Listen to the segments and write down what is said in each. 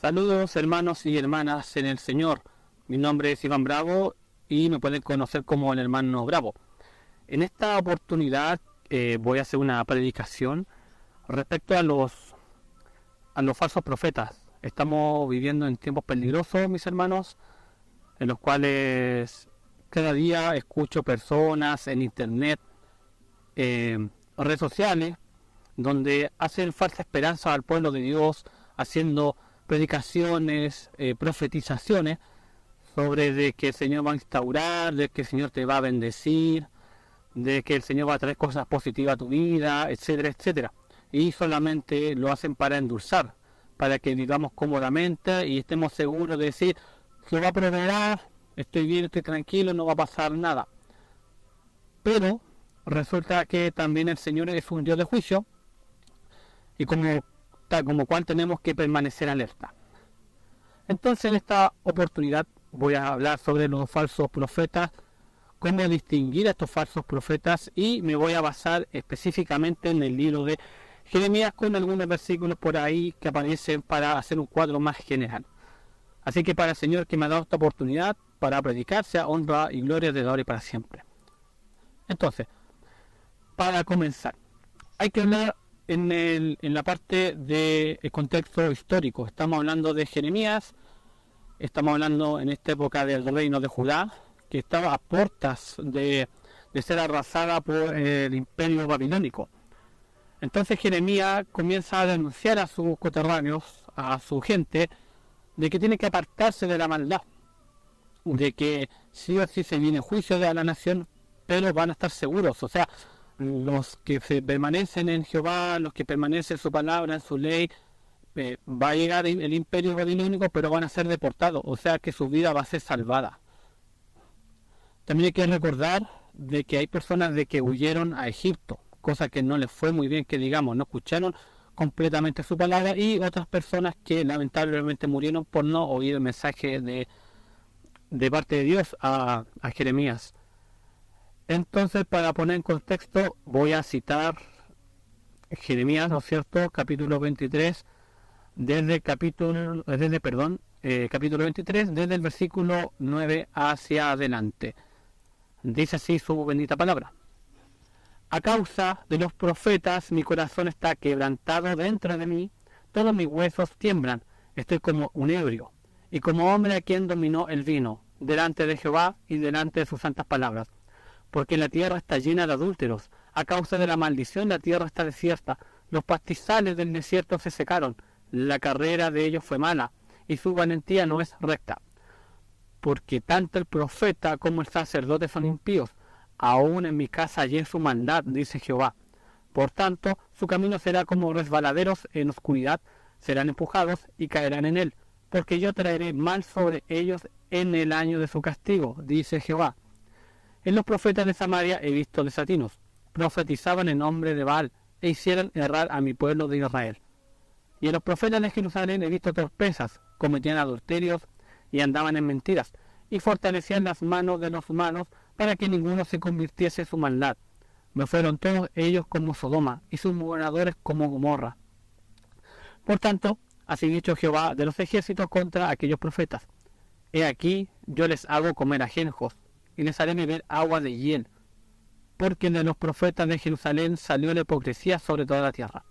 Saludos hermanos y hermanas en el Señor. Mi nombre es Iván Bravo y me pueden conocer como el hermano Bravo. En esta oportunidad voy a hacer una predicación respecto a los falsos profetas. Estamos viviendo en tiempos peligrosos, mis hermanos, en los cuales cada día escucho personas en internet, redes sociales, donde hacen falsa esperanza al pueblo de Dios, haciendo predicaciones, profetizaciones sobre de que el Señor va a instaurar, de que el Señor te va a bendecir, de que el Señor va a traer cosas positivas a tu vida, etcétera, etcétera. Y solamente lo hacen para endulzar, para que vivamos cómodamente y estemos seguros de decir, Jehová proveerá, estoy bien, estoy tranquilo, no va a pasar nada. Pero resulta que también el Señor es un Dios de juicio y como cual tenemos que permanecer alerta. Entonces en esta oportunidad voy a hablar sobre los falsos profetas, cómo distinguir a estos falsos profetas, y me voy a basar específicamente en el libro de Jeremías con algunos versículos por ahí que aparecen para hacer un cuadro más general. Así que para el Señor que me ha dado esta oportunidad para predicar, sea honra y gloria de ahora y para siempre. Entonces, para comenzar, hay que hablar en la parte del contexto histórico. Estamos hablando de Jeremías, estamos hablando en esta época del reino de Judá, que estaba a puertas de ser arrasada por el imperio babilónico. Entonces Jeremías comienza a denunciar a sus coterráneos, a su gente, de que tiene que apartarse de la maldad, de que sí o sí se viene juicio de la nación, pero van a estar seguros. O sea, los que permanecen en Jehová, los que permanecen en su palabra, en su ley, va a llegar el imperio babilónico, pero van a ser deportados, o sea que su vida va a ser salvada. También hay que recordar de que hay personas de que huyeron a Egipto, cosa que no les fue muy bien, que digamos, no escucharon completamente su palabra, y otras personas que lamentablemente murieron por no oír el mensaje de parte de Dios a Jeremías. Entonces, para poner en contexto, voy a citar Jeremías, ¿no es cierto?, capítulo 23, capítulo 23, desde el versículo 9 hacia adelante. Dice así su bendita palabra. A causa de los profetas, mi corazón está quebrantado dentro de mí, todos mis huesos tiemblan, estoy como un ebrio, y como hombre a quien dominó el vino, delante de Jehová y delante de sus santas palabras. Porque la tierra está llena de adúlteros, a causa de la maldición la tierra está desierta, los pastizales del desierto se secaron, la carrera de ellos fue mala, y su valentía no es recta. Porque tanto el profeta como el sacerdote son impíos, aún en mi casa hallé su maldad, dice Jehová. Por tanto, su camino será como resbaladeros en oscuridad, serán empujados y caerán en él, porque yo traeré mal sobre ellos en el año de su castigo, dice Jehová. En los profetas de Samaria he visto desatinos, profetizaban en nombre de Baal, e hicieron errar a mi pueblo de Israel. Y en los profetas de Jerusalén he visto torpezas, cometían adulterios y andaban en mentiras, y fortalecían las manos de los humanos para que ninguno se convirtiese en su maldad. Me fueron todos ellos como Sodoma, y sus moradores como Gomorra. Por tanto, así dicho Jehová de los ejércitos contra aquellos profetas: He aquí, yo les hago comer ajenjos, y les haré beber agua de hiel, porque de los profetas de Jerusalén salió la hipocresía sobre toda la tierra.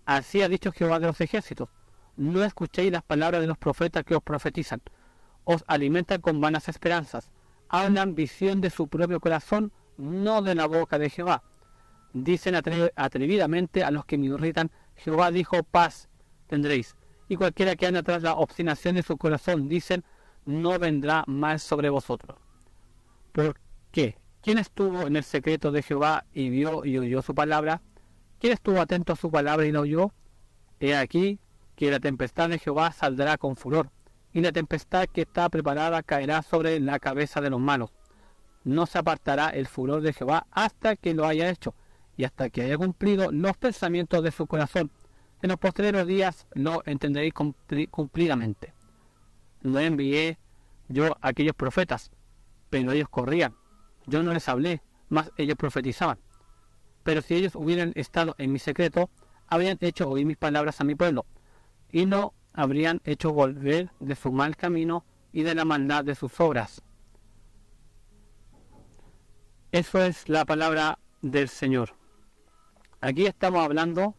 Así ha dicho Jehová de los ejércitos: No escuchéis las palabras de los profetas que os profetizan, os alimentan con vanas esperanzas, hablan visión de su propio corazón, no de la boca de Jehová. Dicen atrevidamente a los que me irritan: Jehová dijo, paz tendréis. Y cualquiera que anda tras la obstinación de su corazón, dicen, no vendrá mal sobre vosotros. ¿Por qué? ¿Quién estuvo en el secreto de Jehová y vio y oyó su palabra? ¿Quién estuvo atento a su palabra y la oyó? He aquí que la tempestad de Jehová saldrá con furor, y la tempestad que está preparada caerá sobre la cabeza de los malos. No se apartará el furor de Jehová hasta que lo haya hecho, y hasta que haya cumplido los pensamientos de su corazón. En los postreros días lo entenderéis cumplidamente. No envié yo a aquellos profetas, pero ellos corrían. Yo no les hablé, mas ellos profetizaban. Pero si ellos hubieran estado en mi secreto, habrían hecho oír mis palabras a mi pueblo, y no habrían hecho volver de su mal camino y de la maldad de sus obras. Eso es la palabra del Señor. Aquí estamos hablando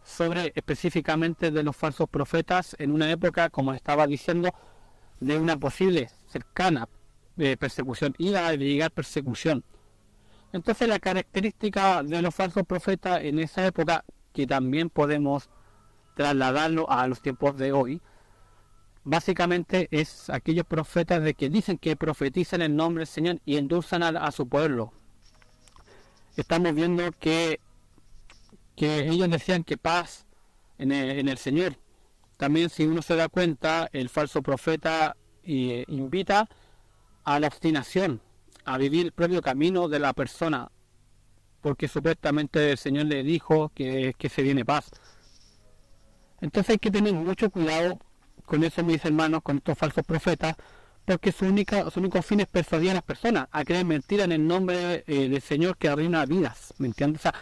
sobre específicamente de los falsos profetas en una época, como estaba diciendo, de una posible cercana persecución. Iba a llegar persecución. Entonces la característica de los falsos profetas en esa época, que también podemos trasladarlo a los tiempos de hoy, básicamente es aquellos profetas de que dicen que profetizan en nombre del Señor y endulzan a su pueblo. Estamos viendo que ellos decían que paz en el Señor. También, si uno se da cuenta, el falso profeta invita a la obstinación, a vivir el propio camino de la persona, porque supuestamente el Señor le dijo que se viene paz. Entonces hay que tener mucho cuidado con eso, mis hermanos, con estos falsos profetas, porque su único fin es persuadir a las personas a creer mentiras en el nombre del Señor que arruina vidas, ¿me entiendes? O sea,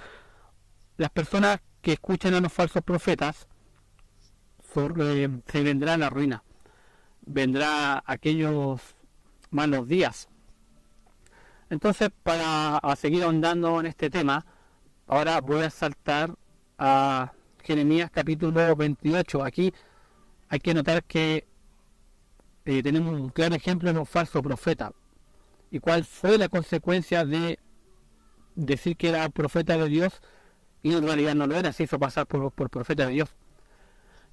las personas que escuchan a los falsos profetas se vendrá la ruina, vendrá aquellos malos días. Entonces, para seguir ahondando en este tema, ahora voy a saltar a Jeremías capítulo 28. Aquí hay que notar que tenemos un claro ejemplo de un falso profeta. ¿Y cuál fue la consecuencia de decir que era profeta de Dios y en realidad no lo era? Se hizo pasar por profeta de Dios.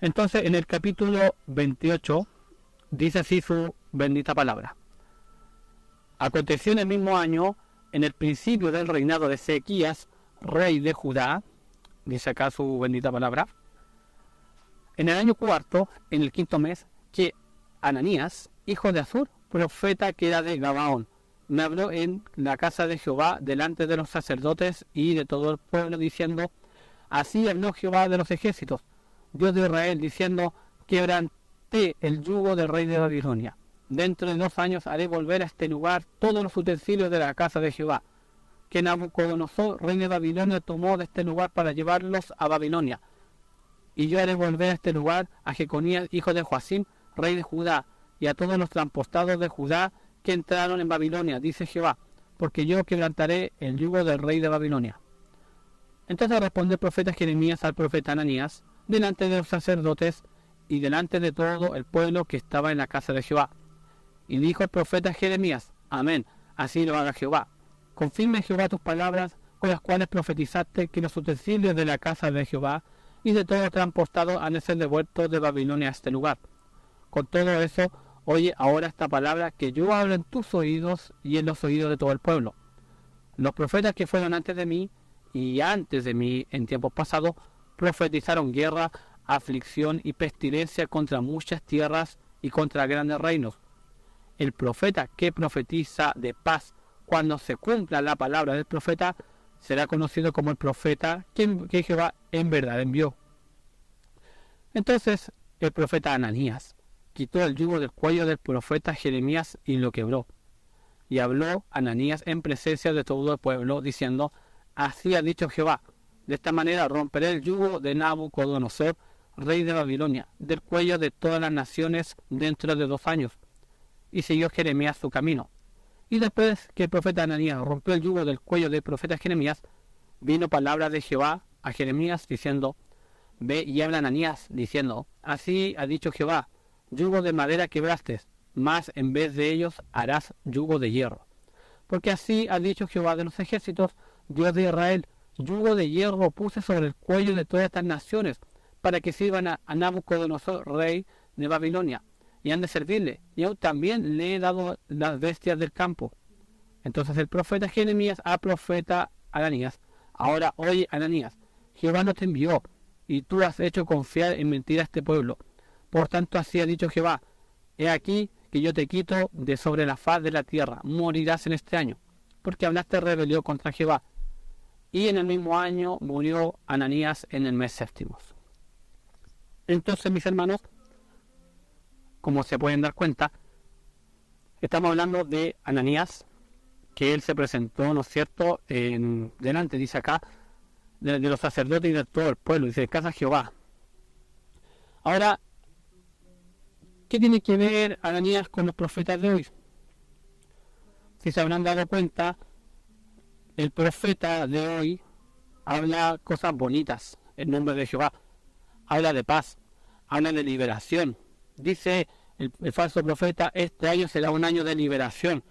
Entonces, en el capítulo 28 dice así su bendita palabra. Aconteció en el mismo año, en el principio del reinado de Ezequías, rey de Judá, dice acá su bendita palabra, en el año cuarto, en el quinto mes, que Ananías, hijo de Azur, profeta que era de Gabaón, me habló en la casa de Jehová delante de los sacerdotes y de todo el pueblo, diciendo, así habló Jehová de los ejércitos, Dios de Israel, diciendo, quebranté el yugo del rey de Babilonia. Dentro de 2 años haré volver a este lugar todos los utensilios de la casa de Jehová, que Nabucodonosor, rey de Babilonia, tomó de este lugar para llevarlos a Babilonia. Y yo haré volver a este lugar a Jeconías, hijo de Joacim, rey de Judá, y a todos los transportados de Judá que entraron en Babilonia, dice Jehová, porque yo quebrantaré el yugo del rey de Babilonia. Entonces responde el profeta Jeremías al profeta Ananías, delante de los sacerdotes y delante de todo el pueblo que estaba en la casa de Jehová. Y dijo el profeta Jeremías, amén, así lo haga Jehová. Confirme Jehová tus palabras, con las cuales profetizaste que los utensilios de la casa de Jehová y de todo transportado han de ser devueltos de Babilonia a este lugar. Con todo eso, oye ahora esta palabra que yo hablo en tus oídos y en los oídos de todo el pueblo. Los profetas que fueron antes de mí y antes de mí en tiempos pasados profetizaron guerra, aflicción y pestilencia contra muchas tierras y contra grandes reinos. El profeta que profetiza de paz cuando se cumpla la palabra del profeta será conocido como el profeta que Jehová en verdad envió. Entonces el profeta Ananías quitó el yugo del cuello del profeta Jeremías y lo quebró. Y habló Ananías en presencia de todo el pueblo, diciendo, así ha dicho Jehová, de esta manera romperé el yugo de Nabucodonosor, rey de Babilonia, del cuello de todas las naciones dentro de 2 años. Y siguió Jeremías su camino. Y después que el profeta Ananías rompió el yugo del cuello del profeta Jeremías, vino palabra de Jehová a Jeremías diciendo, ve y habla Ananías, diciendo, así ha dicho Jehová, yugo de madera quebraste, mas en vez de ellos harás yugo de hierro. Porque así ha dicho Jehová de los ejércitos, Dios de Israel, yugo de hierro puse sobre el cuello de todas estas naciones, para que sirvan a Nabucodonosor, rey de Babilonia, y han de servirle, y aún también le he dado las bestias del campo. Entonces el profeta Jeremías al profeta Ananías, ahora oye Ananías, Jehová no te envió, y tú has hecho confiar en mentira a este pueblo. Por tanto así ha dicho Jehová, he aquí que yo te quito de sobre la faz de la tierra, morirás en este año, porque hablaste rebelión contra Jehová. Y en el mismo año murió Ananías en el mes séptimo. Entonces, mis hermanos, como se pueden dar cuenta, estamos hablando de Ananías, que él se presentó, ¿no es cierto?, delante, dice acá, de los sacerdotes y de todo el pueblo, dice, casa Jehová. Ahora, ¿Qué tiene que ver Ananías con los profetas de hoy? Si se habrán dado cuenta, el profeta de hoy habla cosas bonitas en nombre de Jehová, habla de paz, habla de liberación. Dice el falso profeta: este año será un año de liberación,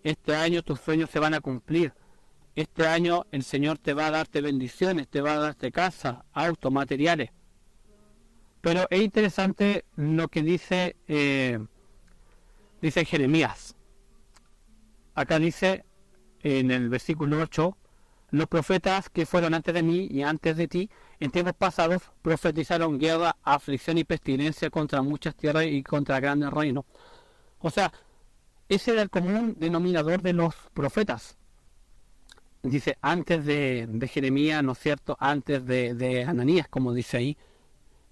este año tus sueños se van a cumplir, este año el Señor te va a darte bendiciones, te va a darte casa, autos, materiales. Pero es interesante lo que dice Jeremías. Acá dice en el versículo 8: los profetas que fueron antes de mí y antes de ti, en tiempos pasados, profetizaron guerra, aflicción y pestilencia contra muchas tierras y contra grandes reinos. O sea, ese era el común denominador de los profetas. Dice, antes de Jeremías, ¿no es cierto? Antes de Ananías, como dice ahí,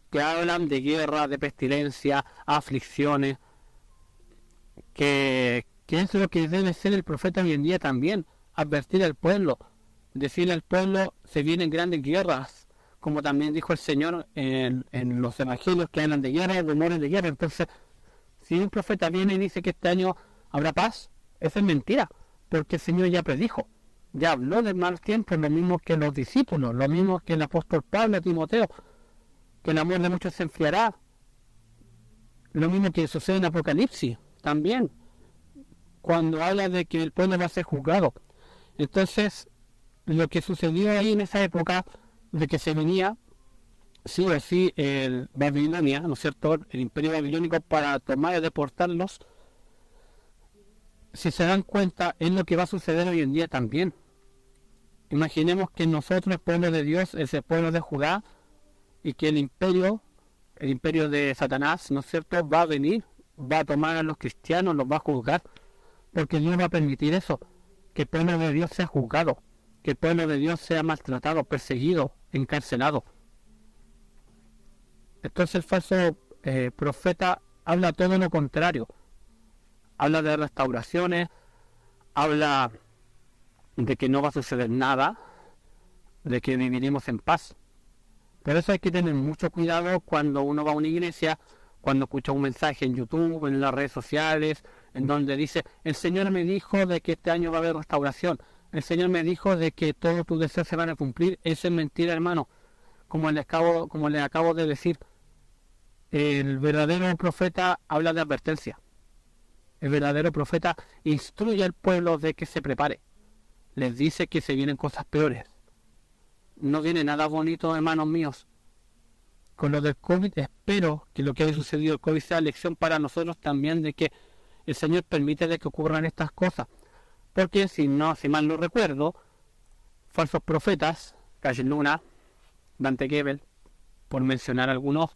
que hablan de guerra, de pestilencia, aflicciones, que es lo que debe ser el profeta hoy en día también, advertir al pueblo, decirle al pueblo: se vienen grandes guerras, como también dijo el Señor en los evangelios, que hablan de guerra, rumores de guerra. Entonces, si un profeta viene y dice que este año habrá paz, eso es mentira, porque el Señor ya predijo, ya habló del mal tiempo, lo mismo que los discípulos, lo mismo que el apóstol Pablo a Timoteo, que el amor de muchos se enfriará, lo mismo que sucede en Apocalipsis también, cuando habla de que el pueblo va a ser juzgado. Entonces, lo que sucedió ahí en esa época, de que se venía, sí o sí, el Babilonia, ¿no es cierto?, el imperio babilónico, para tomar y deportarlos. Si se dan cuenta, es lo que va a suceder hoy en día también. Imaginemos que nosotros, el pueblo de Dios, es el pueblo de Judá, y que el imperio de Satanás, ¿no es cierto?, va a venir, va a tomar a los cristianos, los va a juzgar, porque Dios va a permitir eso, que el pueblo de Dios sea juzgado, que el pueblo de Dios sea maltratado, perseguido, encarcelado. Entonces el falso profeta habla todo lo contrario, habla de restauraciones, habla de que no va a suceder nada, de que viviremos en paz. Pero eso hay que tener mucho cuidado cuando uno va a una iglesia, cuando escucha un mensaje en YouTube, en las redes sociales, en donde dice: el Señor me dijo de que este año va a haber restauración, el Señor me dijo de que todos tus deseos se van a cumplir. Eso es mentira, hermano. Como les acabo de decir, el verdadero profeta habla de advertencia. El verdadero profeta instruye al pueblo de que se prepare. Les dice que se vienen cosas peores. No viene nada bonito, hermanos míos. Con lo del COVID, espero que lo que haya sucedido el COVID sea lección para nosotros también, de que el Señor permite de que ocurran estas cosas. Porque si mal no recuerdo, falsos profetas, Calle Luna, Dante Gebel, por mencionar algunos,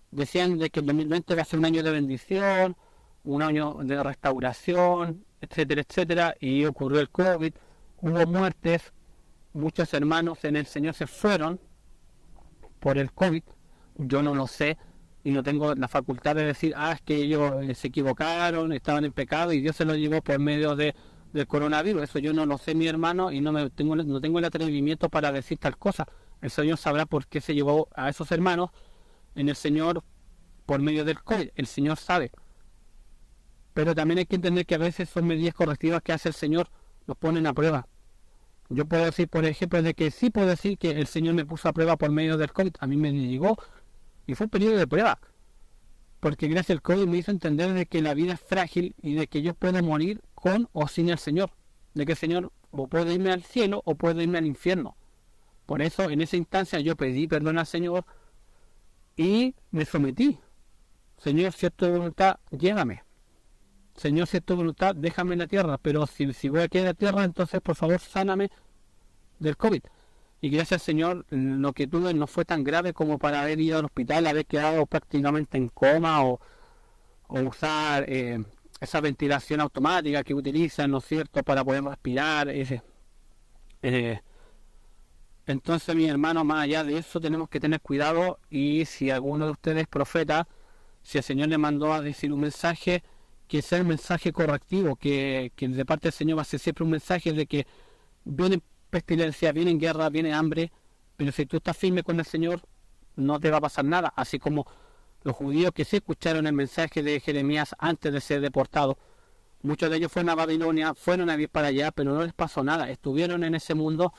decían de que el 2020 va a ser un año de bendición, un año de restauración, etcétera, etcétera, y ocurrió el COVID, hubo muertes, muchos hermanos en el Señor se fueron por el COVID. Yo no lo sé y no tengo la facultad de decir: es que ellos se equivocaron, estaban en pecado y Dios se los llevó por medio del coronavirus. Eso yo no lo sé, mi hermano, y no tengo el atrevimiento para decir tal cosa. El Señor sabrá por qué se llevó a esos hermanos en el Señor por medio del COVID. El Señor sabe. Pero también hay que entender que a veces son medidas correctivas que hace el Señor, los ponen a prueba. Yo puedo decir, por ejemplo, de que sí puedo decir que el Señor me puso a prueba por medio del COVID. A mí me llegó y fue un periodo de prueba, porque gracias al COVID me hizo entender de que la vida es frágil y de que yo puedo morir con o sin el Señor, de que el Señor o puede irme al cielo o puede irme al infierno. Por eso en esa instancia yo pedí perdón al Señor y me sometí. Señor, si es tu voluntad, llévame. Señor, si es tu voluntad, déjame en la tierra, pero si voy a quedar en la tierra, entonces por favor sáname del COVID. Y gracias, Señor, lo que tuve no fue tan grave como para haber ido al hospital, haber quedado prácticamente en coma o usar esa ventilación automática que utilizan, ¿no es cierto?, para poder respirar. Entonces, mi hermano, más allá de eso, tenemos que tener cuidado. Y si alguno de ustedes es profeta, si el Señor le mandó a decir un mensaje, que sea un mensaje correctivo, que de parte del Señor va a ser siempre un mensaje de que viene pestilencia, viene guerra, viene hambre, pero si tú estás firme con el Señor, no te va a pasar nada. Así como Los judíos que sí escucharon el mensaje de Jeremías antes de ser deportados, muchos de ellos fueron a Babilonia, fueron a vivir para allá, pero no les pasó nada. Estuvieron en ese mundo,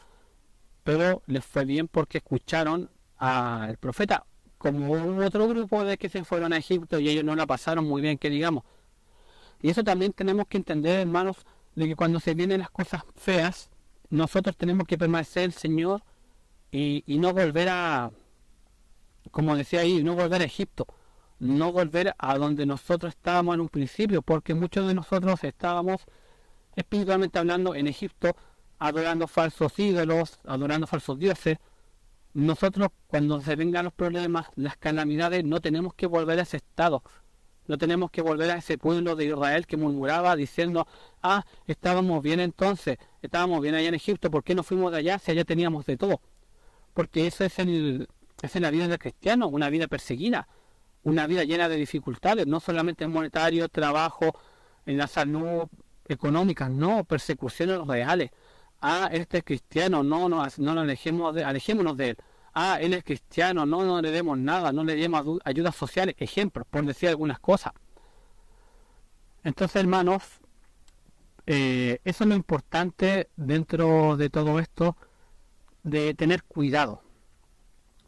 pero les fue bien porque escucharon al profeta. Como hubo otro grupo de que se fueron a Egipto y ellos no la pasaron muy bien, que digamos. Y eso también tenemos que entender, hermanos, de que cuando se vienen las cosas feas, nosotros tenemos que permanecer en el Señor y no volver a, como decía ahí, no volver a Egipto, no volver a donde nosotros estábamos en un principio, porque muchos de nosotros estábamos espiritualmente hablando en Egipto, adorando falsos ídolos, adorando falsos dioses. Nosotros, cuando se vengan los problemas, las calamidades, no tenemos que volver a ese estado. No tenemos que volver a ese pueblo de Israel que murmuraba diciendo, estábamos bien entonces, estábamos bien allá en Egipto, ¿por qué no fuimos de allá si allá teníamos de todo? Porque eso es la vida del cristiano, una vida perseguida, una vida llena de dificultades, no solamente en monetario, trabajo, en la salud económica, no, persecuciones reales. Este es cristiano, no nos alejémonos de él. Él es cristiano, no le demos nada, no le demos ayudas sociales, ejemplos, por decir algunas cosas. Entonces, hermanos, eso es lo importante dentro de todo esto, de tener cuidado,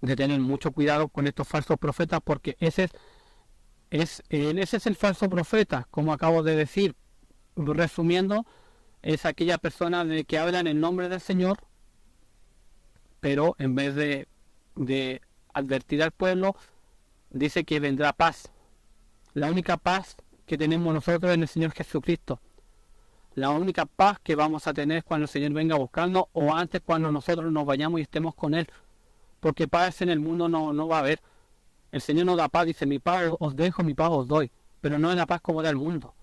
de tener mucho cuidado con estos falsos profetas, porque ese es el falso profeta, como acabo de decir, resumiendo, es aquella persona de que habla en el nombre del Señor, pero en vez de advertir al pueblo, dice que vendrá paz. La única paz que tenemos nosotros en el Señor Jesucristo. La única paz que vamos a tener cuando el Señor venga a buscarnos, o antes cuando nosotros nos vayamos y estemos con Él. Porque paz en el mundo no va a haber. El Señor nos da paz, dice, mi paz os dejo, mi paz os doy. Pero no es la paz como da el mundo.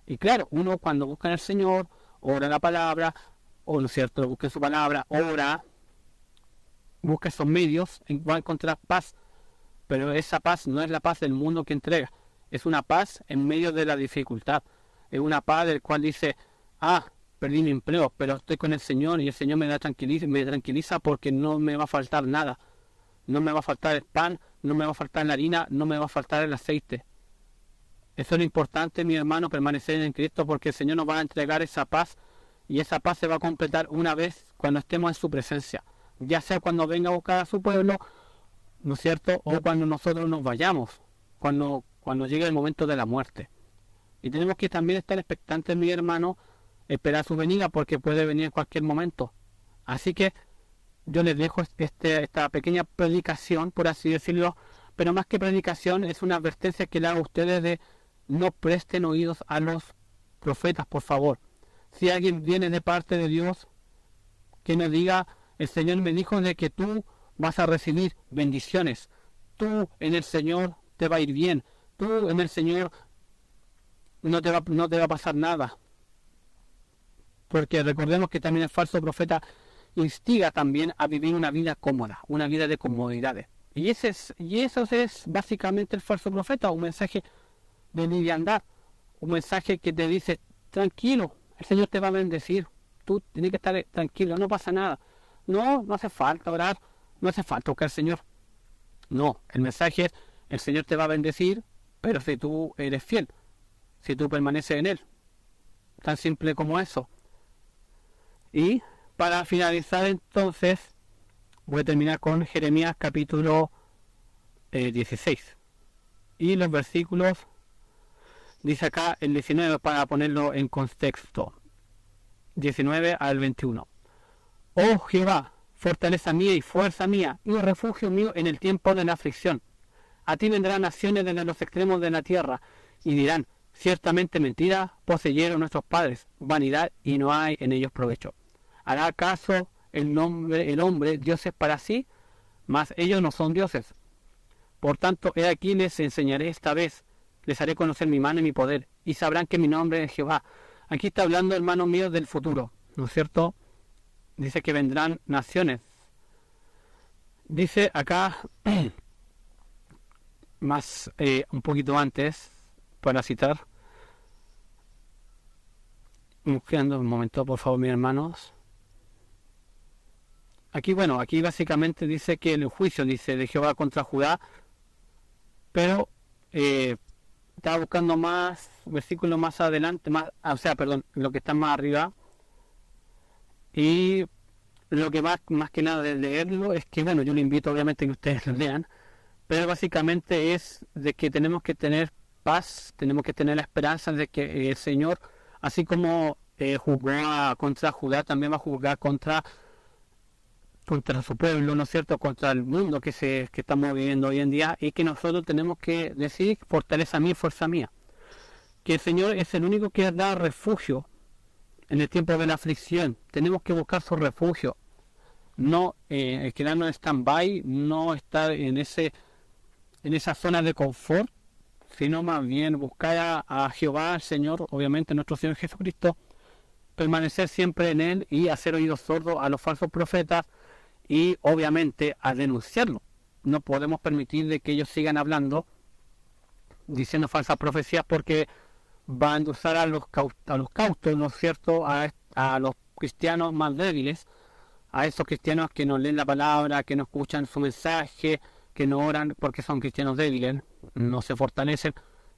Y claro, uno cuando busca al Señor, ora la palabra, o no es cierto, busca su palabra, ora, busca esos medios, va a encontrar paz. Pero esa paz no es la paz del mundo que entrega. Es una paz en medio de la dificultad. Es una paz del cual dice, perdí mi empleo, pero estoy con el Señor y el Señor me tranquiliza porque no me va a faltar nada. No me va a faltar el pan, no me va a faltar la harina, no me va a faltar el aceite. Eso es lo importante, mi hermano, permanecer en Cristo, porque el Señor nos va a entregar esa paz, y esa paz se va a completar una vez cuando estemos en su presencia. Ya sea cuando venga a buscar a su pueblo, ¿no es cierto? O cuando nosotros nos vayamos, cuando llegue el momento de la muerte. Y tenemos que también estar expectantes, mi hermano, esperar su venida, porque puede venir en cualquier momento. Así que yo les dejo esta pequeña predicación, por así decirlo, pero más que predicación es una advertencia que le hago a ustedes de no presten oídos a los profetas, por favor. Si alguien viene de parte de Dios, que nos diga, el Señor me dijo de que tú vas a recibir bendiciones, tú en el Señor te va a ir bien, tú en el Señor no te va a pasar nada. Porque recordemos que también el falso profeta instiga también a vivir una vida cómoda, una vida de comodidades. Y eso es básicamente el falso profeta, un mensaje de liviandad, un mensaje que te dice, tranquilo, el Señor te va a bendecir, tú tienes que estar tranquilo, no pasa nada. No hace falta orar, no hace falta buscar al Señor. No, el mensaje es, el Señor te va a bendecir, pero si tú eres fiel, si tú permaneces en Él. Tan simple como eso. Y para finalizar entonces, voy a terminar con Jeremías capítulo 16. Y los versículos, dice acá el 19 para ponerlo en contexto. 19 al 21. Oh Jehová, fortaleza mía y fuerza mía, y refugio mío en el tiempo de la aflicción. A ti vendrán naciones desde los extremos de la tierra, y dirán, ciertamente mentira poseyeron nuestros padres, vanidad, y no hay en ellos provecho. ¿Hará acaso el hombre dioses para sí? Mas ellos no son dioses. Por tanto, he aquí les enseñaré esta vez, les haré conocer mi mano y mi poder, y sabrán que mi nombre es Jehová. Aquí está hablando, hermanos míos, del futuro, ¿no es cierto? Dice que vendrán naciones. Dice acá, más un poquito antes, para citar, buscando un momento, por favor, mis hermanos. Aquí básicamente dice que el juicio, dice, de Jehová contra Judá, pero estaba buscando más versículos más adelante, lo que está más arriba, y lo que más que nada de leerlo es que, bueno, yo le invito obviamente que ustedes lo lean, pero básicamente es de que tenemos que tener paz, tenemos que tener la esperanza de que el Señor, así como juzgó contra Judá, también va a juzgar contra su pueblo, ¿no es cierto?, contra el mundo que estamos viviendo hoy en día, y que nosotros tenemos que decir, fortaleza mía, fuerza mía, que el Señor es el único que da refugio en el tiempo de la aflicción. Tenemos que buscar su refugio, no quedarnos en stand-by, no estar en esa zona de confort, sino más bien buscar a Jehová, al Señor, obviamente nuestro Señor Jesucristo, permanecer siempre en Él y hacer oídos sordos a los falsos profetas, y obviamente a denunciarlo. No podemos permitir de que ellos sigan hablando, diciendo falsas profecías, porque va a endulzar a los cautos, ¿no es cierto?, a los cristianos más débiles, a esos cristianos que no leen la palabra, que no escuchan su mensaje, que no oran, porque son cristianos débiles, no se fortalecen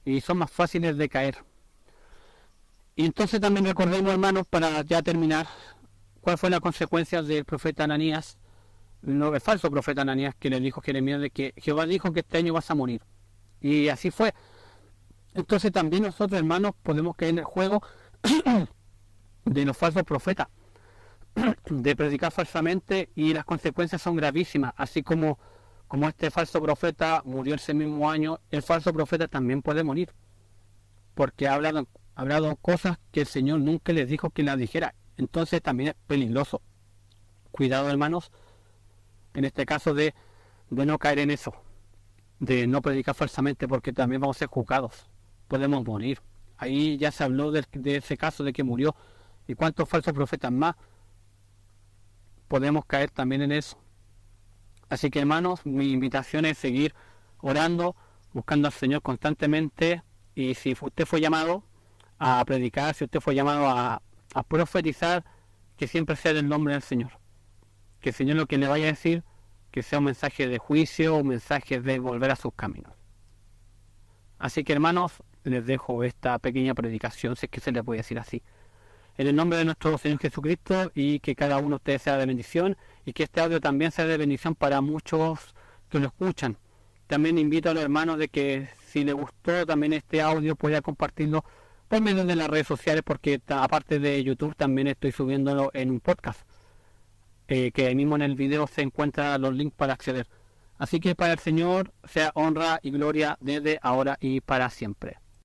y son más fáciles de caer. Y entonces también recordemos, hermanos, para ya terminar, cuál fue la consecuencia del profeta Ananías, el falso profeta Ananías, que le dijo a Jeremías de que Jehová dijo que este año vas a morir. Y así fue. Entonces también nosotros, hermanos, podemos caer en el juego de los falsos profetas, de predicar falsamente, y las consecuencias son gravísimas. Así como este falso profeta murió ese mismo año, el falso profeta también puede morir, porque ha hablado cosas que el Señor nunca les dijo que las dijera. Entonces también es peligroso. Cuidado, hermanos, en este caso de no caer en eso, de no predicar falsamente, porque también vamos a ser juzgados, podemos morir. Ahí ya se habló de ese caso de que murió, y cuántos falsos profetas más podemos caer también en eso. Así que, hermanos, mi invitación es seguir orando, buscando al Señor constantemente, y si usted fue llamado a predicar, si usted fue llamado a profetizar, que siempre sea el nombre del Señor. Que el Señor lo que le vaya a decir, que sea un mensaje de juicio, un mensaje de volver a sus caminos. Así que, hermanos, les dejo esta pequeña predicación, si es que se le puede decir así, en el nombre de nuestro Señor Jesucristo, y que cada uno de ustedes sea de bendición, y que este audio también sea de bendición para muchos que lo escuchan. También invito a los hermanos de que si les gustó también este audio, pueda compartirlo por medio de las redes sociales, porque aparte de YouTube también estoy subiéndolo en un podcast, que ahí mismo en el video se encuentran los links para acceder. Así que para el Señor sea honra y gloria desde ahora y para siempre.